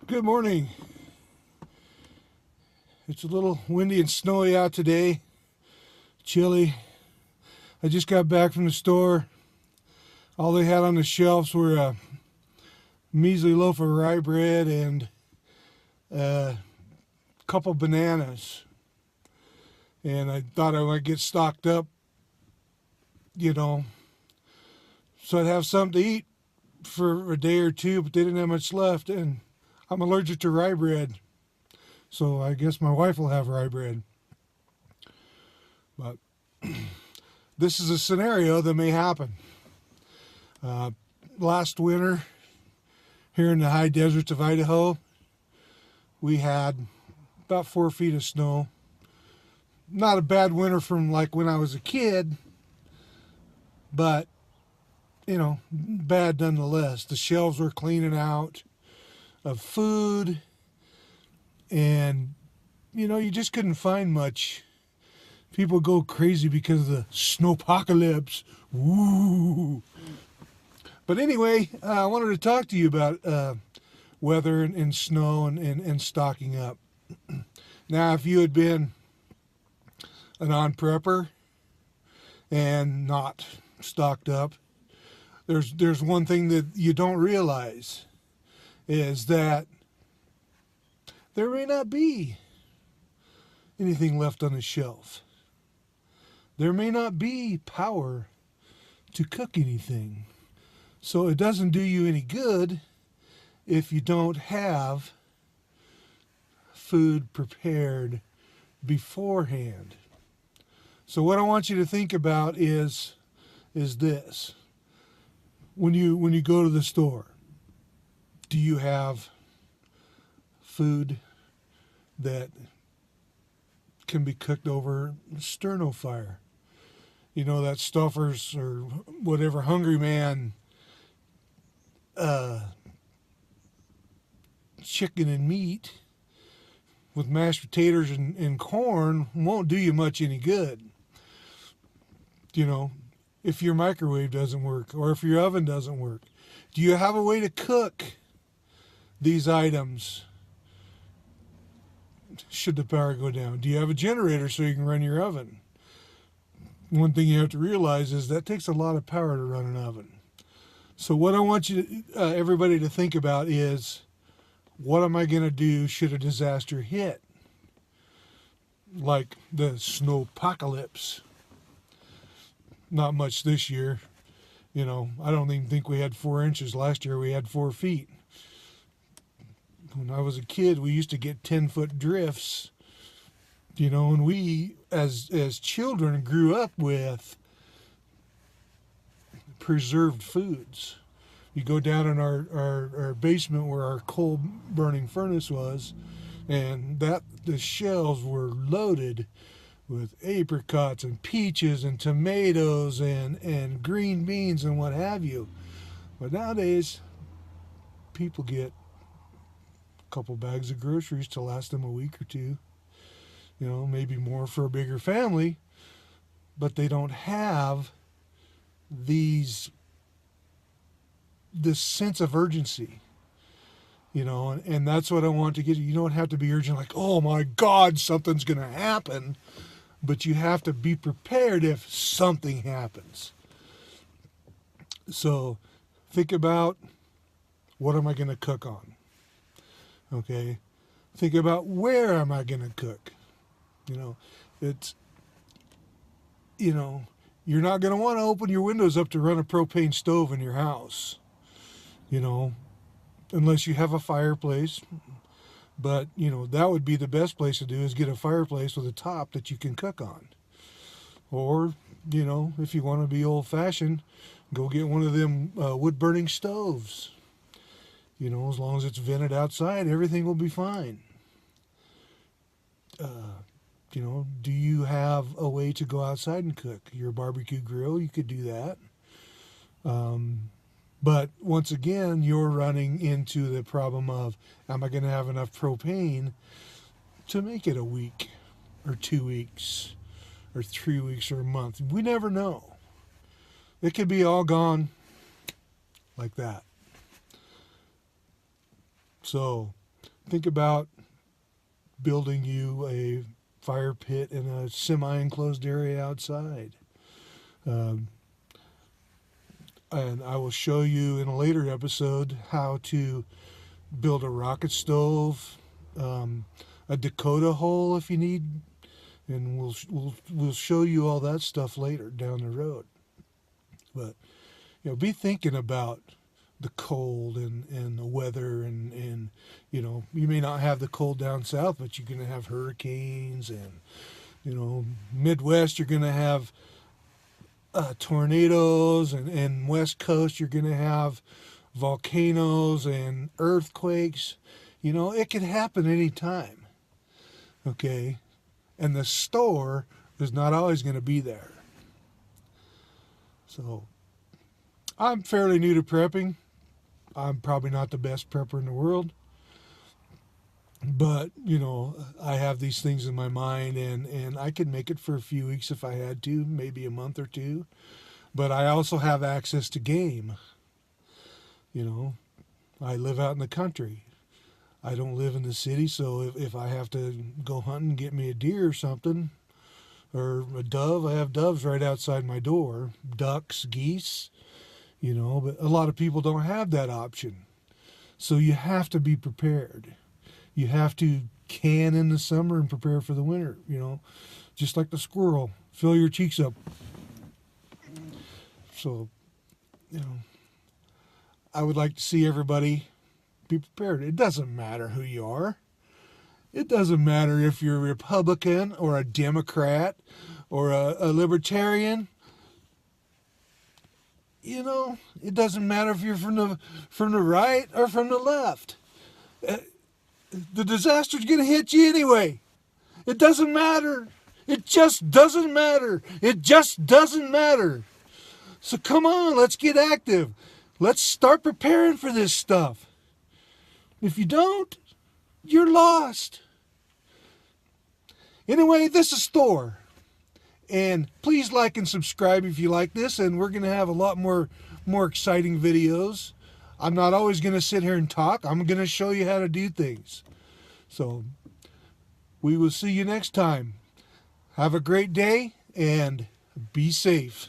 Good morning. It's a little windy and snowy out today. Chilly. I just got back from the store. All they had on the shelves were a measly loaf of rye bread and a couple bananas. And I thought I might get stocked up, you know, so I'd have something to eat for a day or two, but they didn't have much left. And I'm allergic to rye bread. So I guess my wife will have rye bread. But this is a scenario that may happen. Last winter, here in the high deserts of Idaho, we had about 4 feet of snow. Not a bad winter from like when I was a kid, but, bad nonetheless. The shelves were cleaning out of food, and, you just couldn't find much. People go crazy because of the snowpocalypse. Woo! But anyway, I wanted to talk to you about weather and snow and stocking up. Now, if you had been a non-prepper and not stocked up, there's one thing that you don't realize is that there may not be anything left on the shelf. There may not be power to cook anything. So it doesn't do you any good if you don't have food prepared beforehand. So what I want you to think about is this. When you go to the store, do you have food that can be cooked over sterno fire? That Stuffers or whatever Hungry Man chicken and meat with mashed potatoes and corn won't do you much any good. If your microwave doesn't work or if your oven doesn't work, do you have a way to cook these items should the power go down? Do you have a generator so you can run your oven? One thing you have to realize is that takes a lot of power to run an oven. So what I want everybody to think about is, what am I going to do should a disaster hit? Like the snowpocalypse. Not much this year. I don't even think we had 4 inches. Last year we had 4 feet. When I was a kid, we used to get 10-foot drifts. And we, as children, grew up with preserved foods. You go down in our basement where our coal burning furnace was, and the shelves were loaded with apricots and peaches and tomatoes and green beans and what have you. But nowadays, people get a couple bags of groceries to last them a week or two. Maybe more for a bigger family, but they don't have this sense of urgency, and that's what I want to get. You don't have to be urgent like, oh my God, something's going to happen, but you have to be prepared if something happens. So think about, what am I going to cook on? Okay. Think about, where am I going to cook? It's, you're not going to want to open your windows up to run a propane stove in your house, unless you have a fireplace. But, that would be the best place to do, is get a fireplace with a top that you can cook on. Or, if you want to be old fashioned, go get one of them wood burning stoves. As long as it's vented outside, everything will be fine. Do you have a way to go outside and cook? Your barbecue grill, you could do that. But once again, you're running into the problem of, am I going to have enough propane to make it a week or 2 weeks or 3 weeks or a month? We never know. It could be all gone like that. So think about building you a fire pit in a semi-enclosed area outside. Um, and I will show you in a later episode how to build a rocket stove, a Dakota hole if you need, and we'll show you all that stuff later down the road. But be thinking about the cold and the weather and you may not have the cold down south, but you're going to have hurricanes, and Midwest you're going to have tornadoes, and West Coast you're going to have volcanoes and earthquakes. It could happen anytime. Okay, and the store is not always going to be there. So I'm fairly new to prepping. I'm probably not the best prepper in the world, but I have these things in my mind, and I could make it for a few weeks if I had to, maybe a month or two. But I also have access to game. I live out in the country. I don't live in the city, so if I have to go hunting and get me a deer or something, or a dove, I have doves right outside my door, ducks, geese, but a lot of people don't have that option. So you have to be prepared. You have to can in the summer and prepare for the winter, just like the squirrel. Fill your cheeks up. So, I would like to see everybody be prepared. It doesn't matter who you are. It doesn't matter if you're a Republican or a Democrat or a Libertarian. It doesn't matter if you're from the right or from the left. The disaster's going to hit you anyway. It doesn't matter. It just doesn't matter. It just doesn't matter. So come on, let's get active. Let's start preparing for this stuff. If you don't, you're lost. Anyway, this is Thor. And please like and subscribe if you like this, and we're going to have a lot more exciting videos. I'm not always going to sit here and talk. I'm going to show you how to do things. So we will see you next time. Have a great day and be safe.